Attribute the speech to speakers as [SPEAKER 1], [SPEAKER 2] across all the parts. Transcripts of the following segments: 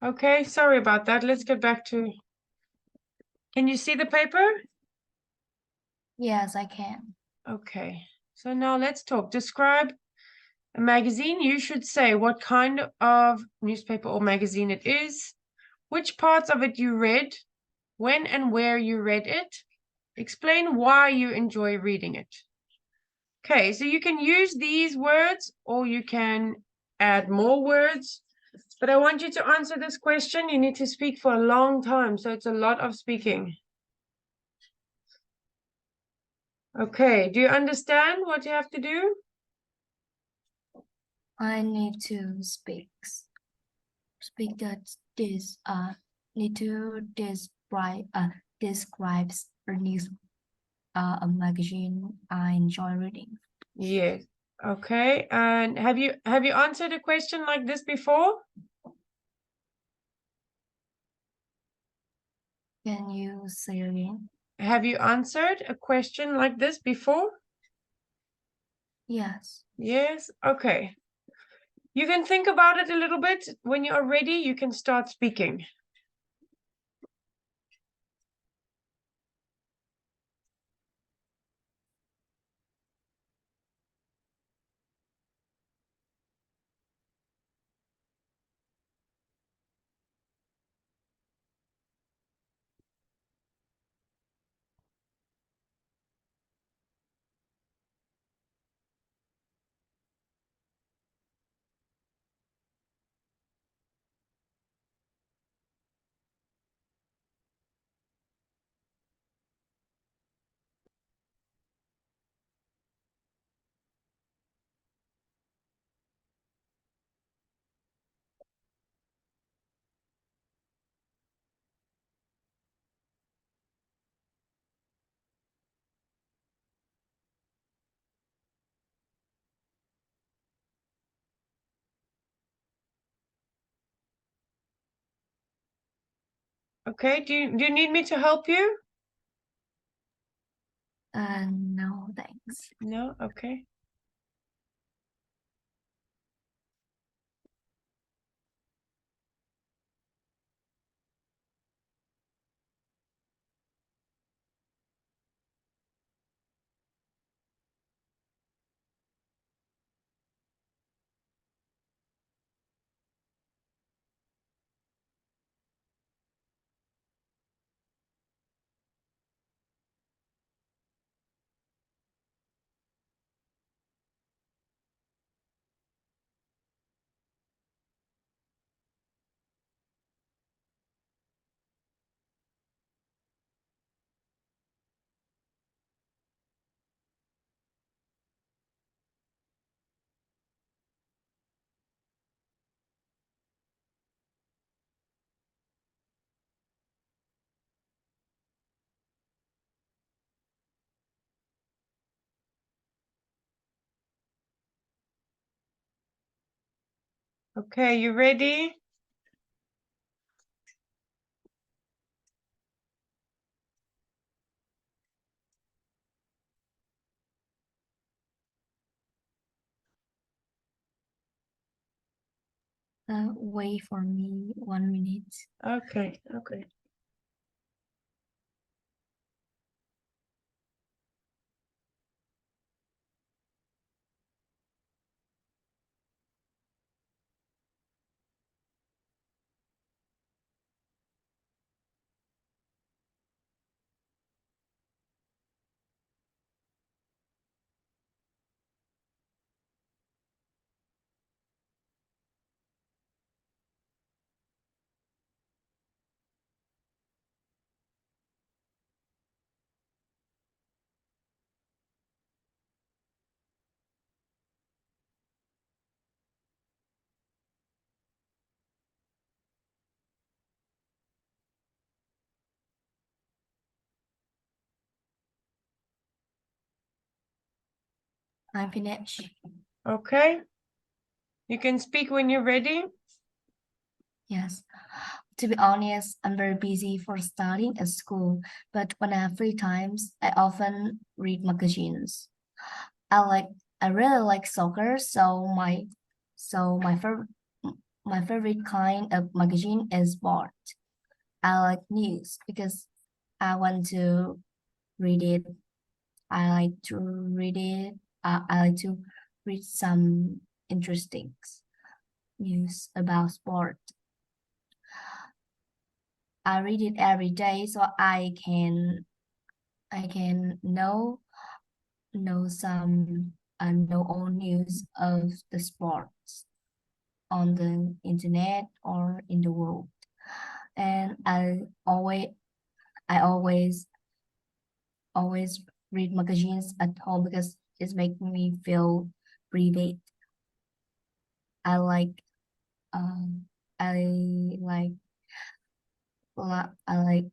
[SPEAKER 1] Okay, sorry about that. Let's get back to... Can you see the paper?
[SPEAKER 2] Yes, I can.
[SPEAKER 1] Okay, so now let's talk. Describe a magazine. You should say what kind of newspaper or magazine it is, which parts of it you read, when and where you read it. Explain why you enjoy reading it. Okay, so you can use these words or you can add more words, but I want you to answer this question. You need to speak for a long time, so it's a lot of speaking. Okay, do you understand what you have to do?
[SPEAKER 2] I need to speak that this need to describes a news a magazine I enjoy reading.
[SPEAKER 1] Yes. Okay, and have you answered a question like this before?
[SPEAKER 2] Can you say again?
[SPEAKER 1] Have you answered a question like this before?
[SPEAKER 2] Yes.
[SPEAKER 1] Yes. Okay. You can think about it a little bit. When you are ready, you can start speaking. Okay, do you need me to help you?
[SPEAKER 2] No, thanks.
[SPEAKER 1] No? Okay. Okay, you ready?
[SPEAKER 2] Wait for me 1 minute.
[SPEAKER 1] Okay, okay.
[SPEAKER 2] I'm finished.
[SPEAKER 1] Okay. You can speak when you're ready.
[SPEAKER 2] Yes. To be honest, I'm very busy for studying at school, but when I have free times, I often read magazines. I really like soccer, so my favorite My favorite kind of magazine is sport. I like news because I want to read it. I like to read it. I like to read some interesting news about sport. I read it every day so I can know some know all news of the sports on the internet or in the world. And I always read magazines at home because it makes me feel private. I like um I like I like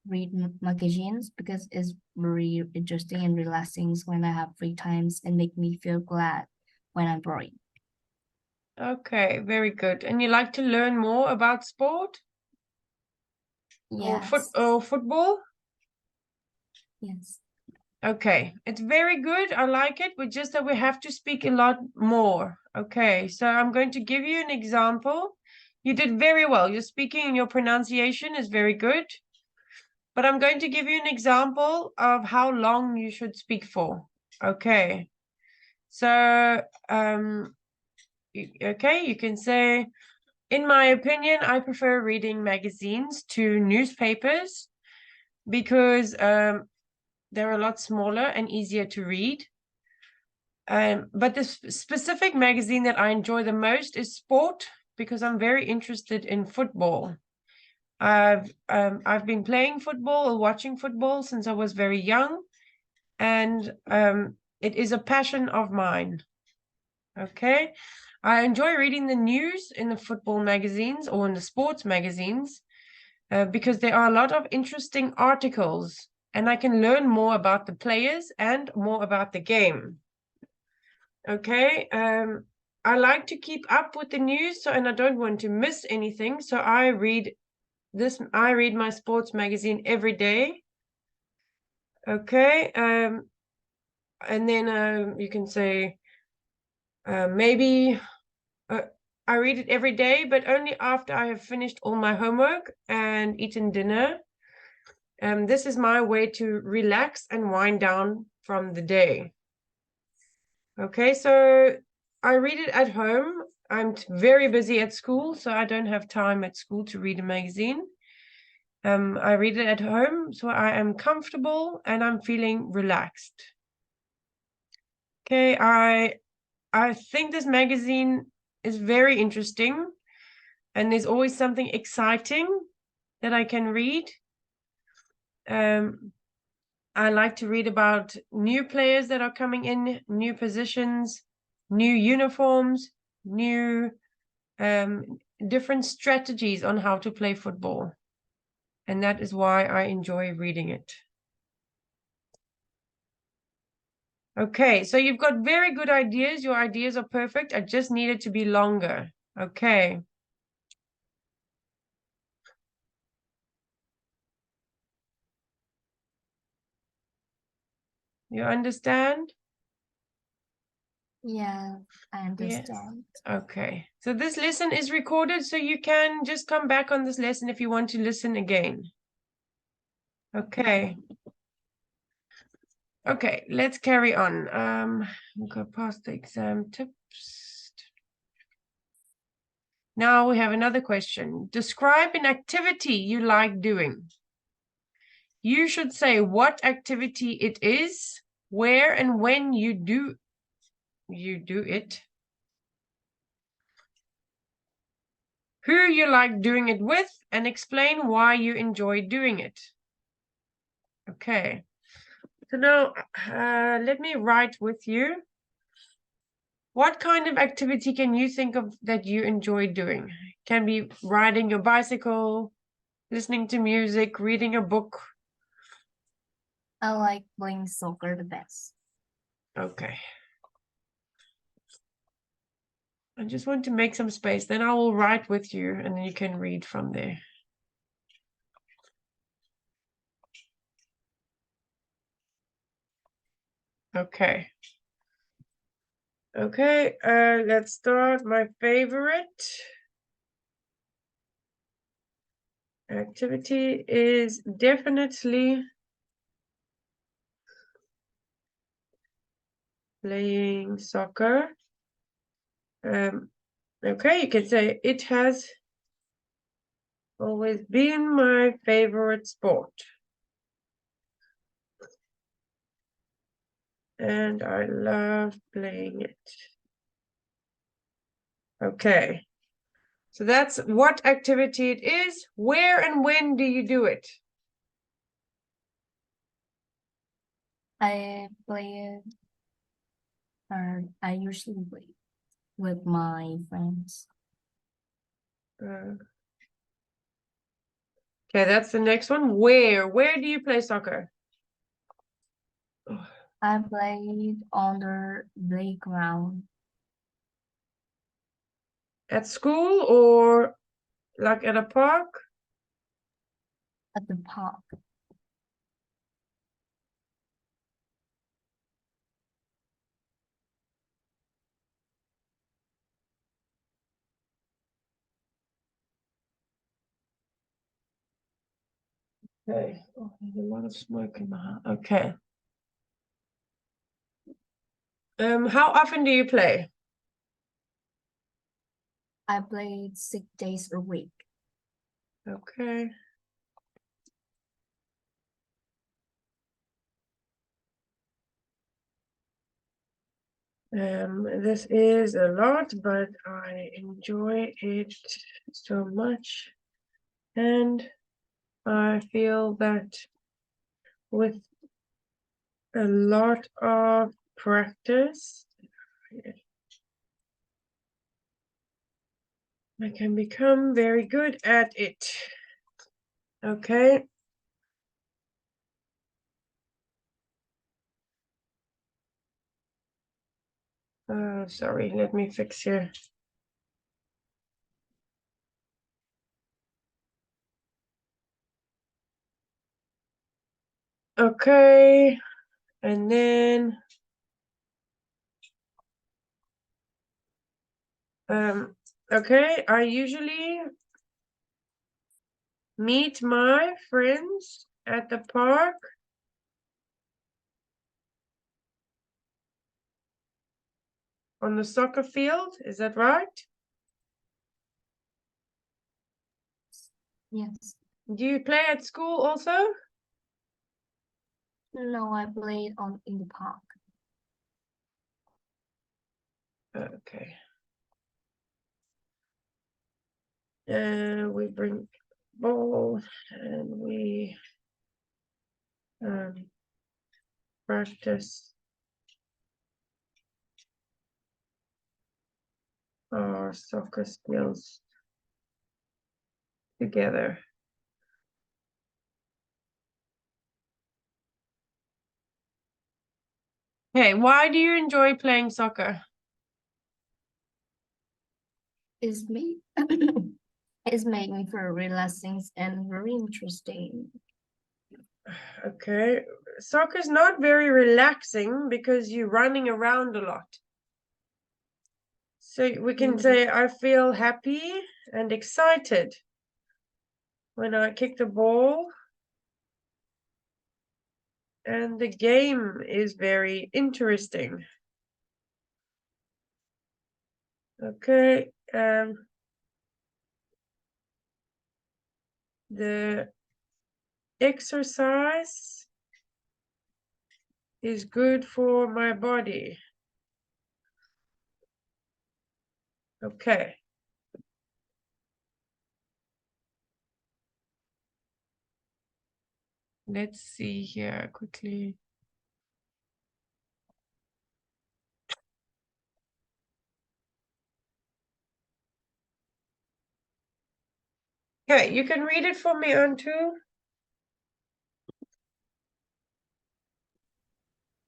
[SPEAKER 2] read magazines because it's very interesting and relaxing when I have free times and make me feel glad when I'm bored.
[SPEAKER 1] Okay, very good. And you like to learn more about sport or
[SPEAKER 2] Yes,
[SPEAKER 1] football?
[SPEAKER 2] yes.
[SPEAKER 1] Okay, it's very good. I like it, but just that we have to speak a lot more. Okay, so I'm going to give you an example. You did very well. Your speaking and your pronunciation is very good. But I'm going to give you an example of how long you should speak for. Okay, so okay, you can say, in my opinion, I prefer reading magazines to newspapers because they're a lot smaller and easier to read. But the specific magazine that I enjoy the most is Sport because I'm very interested in football. I've been playing football or watching football since I was very young, and it is a passion of mine. Okay, I enjoy reading the news in the football magazines or in the sports magazines because there are a lot of interesting articles, and I can learn more about the players and more about the game. Okay, I like to keep up with the news, and I don't want to miss anything. So I read my sports magazine every day. Okay, and then you can say maybe I read it every day, but only after I have finished all my homework and eaten dinner. This is my way to relax and wind down from the day. Okay, so I read it at home. I'm very busy at school, so I don't have time at school to read a magazine. I read it at home, so I am comfortable and I'm feeling relaxed. Okay, I think this magazine is very interesting, and there's always something exciting that I can read. I like to read about new players that are coming in, new positions, new uniforms, new different strategies on how to play football. And that is why I enjoy reading it. Okay, so you've got very good ideas. Your ideas are perfect. I just need it to be longer. Okay. You understand?
[SPEAKER 2] Yeah, I
[SPEAKER 1] Yes.
[SPEAKER 2] understand.
[SPEAKER 1] Okay. So this lesson is recorded, so you can just come back on this lesson if you want to listen again. Okay. Okay, let's carry on. We'll go past the exam tips. Now we have another question. Describe an activity you like doing. You should say what activity it is, where and when you do it, who you like doing it with, and explain why you enjoy doing it. Okay. So now let me write with you. What kind of activity can you think of that you enjoy doing? Can be riding your bicycle, listening to music, reading a book.
[SPEAKER 2] I like playing soccer the best.
[SPEAKER 1] Okay. I just want to make some space. Then I will write with you and then you can read from there. Okay. Okay, let's start. My favorite activity is definitely playing soccer. Okay, you can say it has always been my favorite sport. And I love playing it. Okay, so that's what activity it is. Where and when do you do it?
[SPEAKER 2] I play it, or I usually play with my friends.
[SPEAKER 1] Okay, that's the next one. Where do you play soccer?
[SPEAKER 2] I played on the playground
[SPEAKER 1] At school or like at a park?
[SPEAKER 2] at the park.
[SPEAKER 1] Okay. Oh, there's a lot of smoke in my house. Okay. How often do you play?
[SPEAKER 2] I played 6 days a week.
[SPEAKER 1] Okay. This is a lot, but I enjoy it so much. And I feel that with a lot of practice, I can become very good at it. Okay. Sorry, let me fix here. Okay, and then okay, I usually meet my friends at the park on the soccer field. Is that right?
[SPEAKER 2] Yes.
[SPEAKER 1] Do you play at school also?
[SPEAKER 2] No, I played in the park.
[SPEAKER 1] Okay. We bring ball and we practice our soccer skills together. Hey, why do you enjoy playing soccer?
[SPEAKER 2] It's made it's made me feel relaxing and very interesting.
[SPEAKER 1] Okay, soccer's not very relaxing because you're running around a lot. So we can say I feel happy and excited when I kick the ball, and the game is very interesting. Okay, the exercise is good for my body. Okay. Let's see here quickly. Okay, you can read it for me, Antu.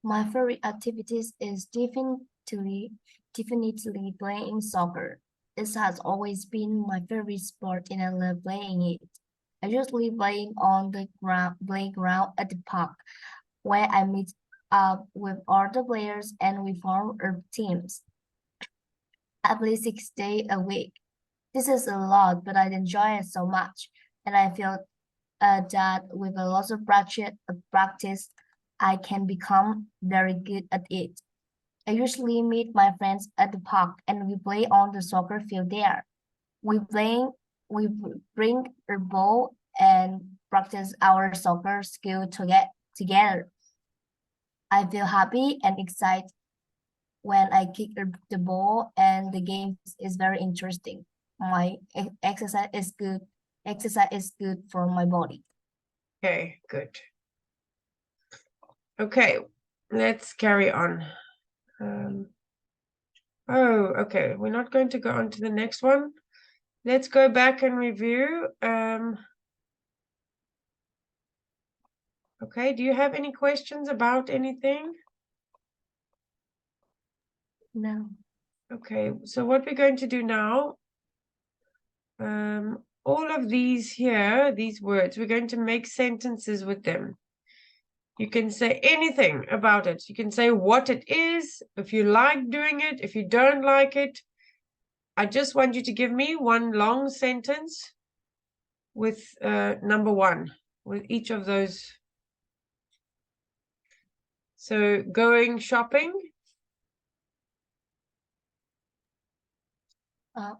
[SPEAKER 2] My favorite activities is definitely playing soccer. This has always been my favorite sport and I love playing it. I usually play on the playground at the park where I meet up with other players and we form teams. at least 6 days a week. This is a lot, but I enjoy it so much, and I feel that with a lot of practice, I can become very good at it. I usually meet my friends at the park, and we play on the soccer field there. We play, we bring a ball and practice our soccer skill together. I feel happy and excited when I kick the ball, and the game is very interesting. My exercise is good. Exercise is good for my body.
[SPEAKER 1] Okay, good. Okay, let's carry on. Oh, okay. We're not going to go on to the next one. Let's go back and review. Okay, do you have any questions about anything?
[SPEAKER 2] No.
[SPEAKER 1] Okay, so what we're going to do now, all of these here, these words, we're going to make sentences with them. You can say anything about it. You can say what it is, if you like doing it, if you don't like it. I just want you to give me one long sentence with number one, with each of those. So going shopping.
[SPEAKER 2] Uh,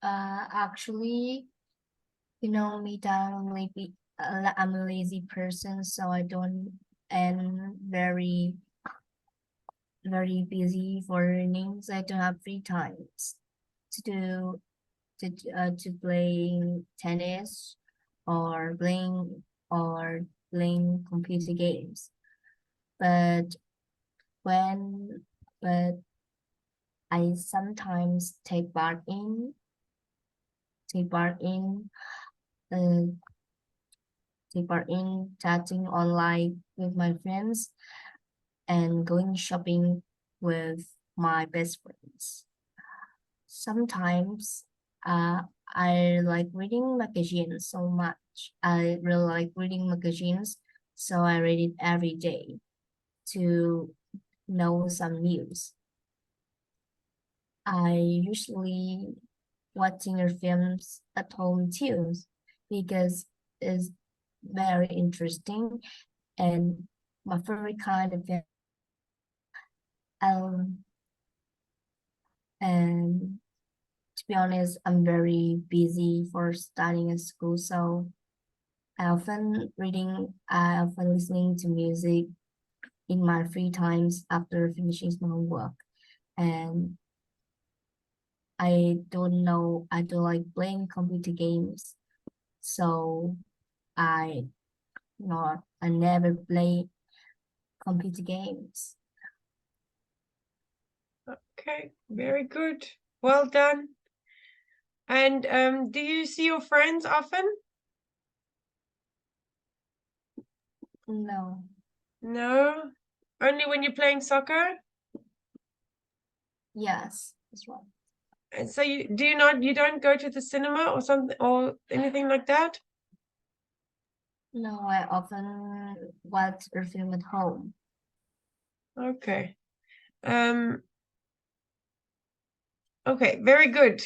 [SPEAKER 2] actually, you know me that I'm a lazy person, so I don't and very busy for learning, so I don't have free times to do to playing tennis or playing computer games. But when but I sometimes take part in uh, take part in chatting online with my friends and going shopping with my best friends. Sometimes I like reading magazines so much. I really like reading magazines, so I read it every day to know some news. I usually watching your films at home too, because it's very interesting and my favorite kind of film. Um, and to be honest, I'm very busy for studying at school, so I often listening to music in my free times after finishing my homework. And I don't like playing computer games, so I I never play computer games.
[SPEAKER 1] Okay, very good. Well done. And do you see your friends often?
[SPEAKER 2] No.
[SPEAKER 1] No? Only when you're playing soccer?
[SPEAKER 2] Yes, that's right.
[SPEAKER 1] And so you don't go to the cinema or something or anything like that?
[SPEAKER 2] No, I often watch a film at home.
[SPEAKER 1] Okay. Okay, very good.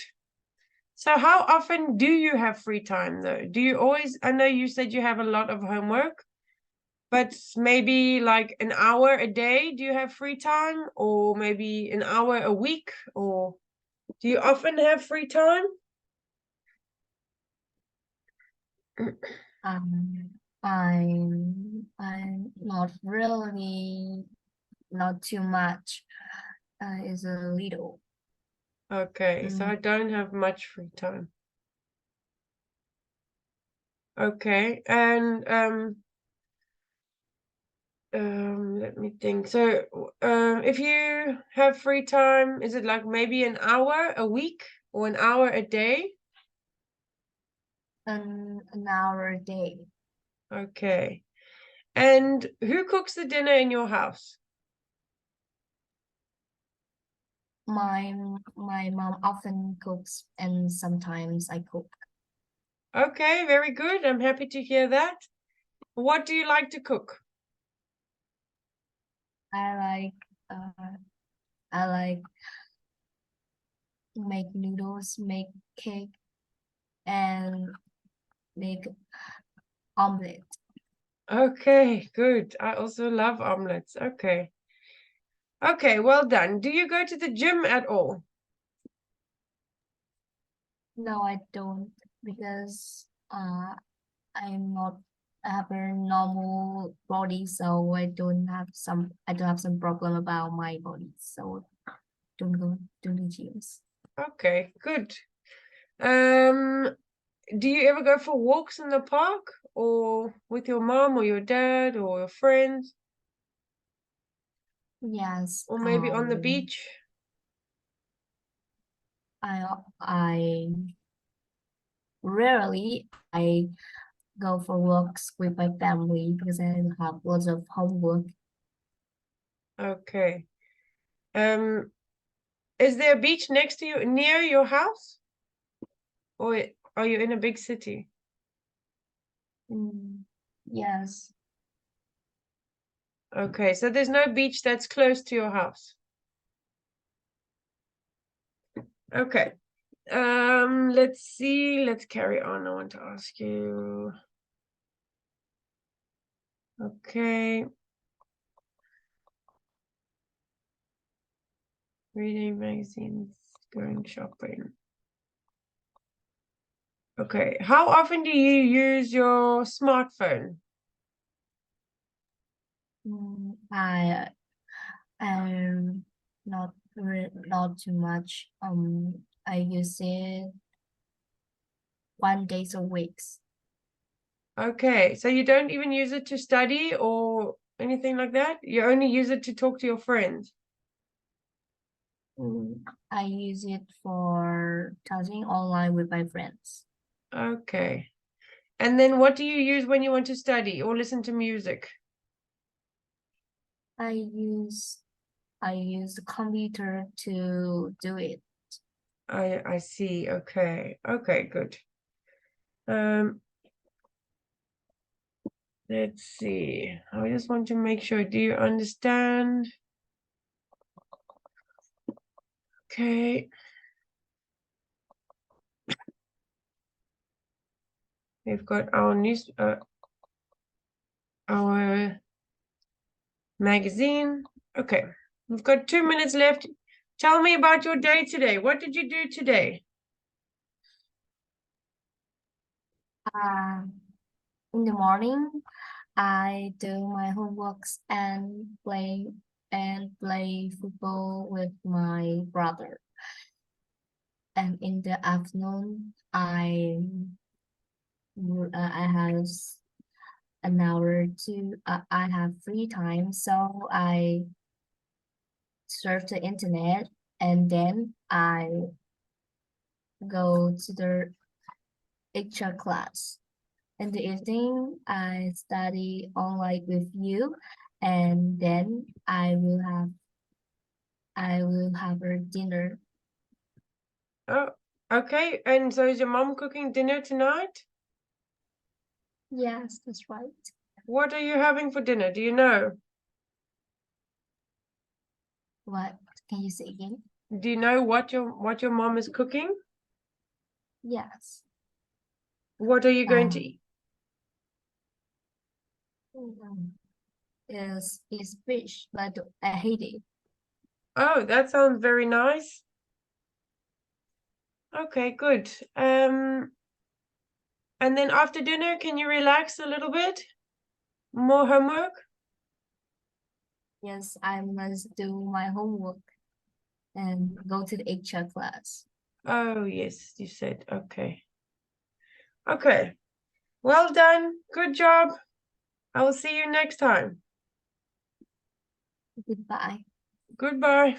[SPEAKER 1] So how often do you have free time though? Do you always, I know you said you have a lot of homework, but maybe like an hour a day, do you have free time? Or maybe an hour a week? Or do you often have free time?
[SPEAKER 2] Um, I'm not really, not too much. Is a little.
[SPEAKER 1] Okay, so
[SPEAKER 2] Mm,
[SPEAKER 1] I don't have much free time. Okay, and let me think. So if you have free time, is it like maybe an hour a week or an hour a day?
[SPEAKER 2] an hour a day.
[SPEAKER 1] Okay. And who cooks the dinner in your house?
[SPEAKER 2] My mom often cooks, and sometimes I cook.
[SPEAKER 1] Okay, very good. I'm happy to hear that. What do you like to cook?
[SPEAKER 2] I like I like make noodles, make cake, and make omelette.
[SPEAKER 1] Okay, good. I also love omelets. Okay. Okay, well done. Do you go to the gym at all?
[SPEAKER 2] No, I don't because I'm not I have a normal body, so I don't have some problem about my body, so don't go to the gyms.
[SPEAKER 1] Okay, good. Do you ever go for walks in the park or with your mom or your dad or your friends
[SPEAKER 2] Yes,
[SPEAKER 1] or maybe on the beach?
[SPEAKER 2] I rarely I go for walks with my family because I have lots of homework.
[SPEAKER 1] Okay. Um, is there a beach next to you near your house? Or are you in a big city?
[SPEAKER 2] Yes,
[SPEAKER 1] Okay, so there's no beach that's close to your house. Okay. Let's see. Let's carry on. I want to ask you. Okay. Reading magazines, going shopping. Okay. How often do you use your smartphone?
[SPEAKER 2] I am not too much. I use it 1 day a week.
[SPEAKER 1] Okay, so you don't even use it to study or anything like that? You only use it to talk to your friends?
[SPEAKER 2] I use it for chatting online with my friends.
[SPEAKER 1] Okay. And then what do you use when you want to study or listen to music?
[SPEAKER 2] I use I use the computer to do it.
[SPEAKER 1] I see. Okay. Okay, good. Um, let's see. I just want to make sure. Do you understand? Okay. We've got our magazine. Okay. We've got 2 minutes left. Tell me about your day today. What did you do today?
[SPEAKER 2] In the morning, I do my homeworks and play football with my brother. And in the afternoon, I have an hour to I have free time, so I surf the internet and then I go to the extra class. In the evening, I study online with you, and then I will have a dinner.
[SPEAKER 1] Oh, okay. And so is your mom cooking dinner tonight?
[SPEAKER 2] Yes, that's right.
[SPEAKER 1] What are you having for dinner? Do you know?
[SPEAKER 2] What can you say again?
[SPEAKER 1] Do you know what your mom is cooking?
[SPEAKER 2] Yes.
[SPEAKER 1] What are you going to eat?
[SPEAKER 2] Is fish, but I hate it.
[SPEAKER 1] Oh, that sounds very nice. Okay, good. And then after dinner, can you relax a little bit? More homework?
[SPEAKER 2] Yes, I must do my homework and go to the extra class.
[SPEAKER 1] Oh, yes, you said. Okay. Okay. Well done. Good job. I will see you next time.
[SPEAKER 2] Goodbye.
[SPEAKER 1] Goodbye.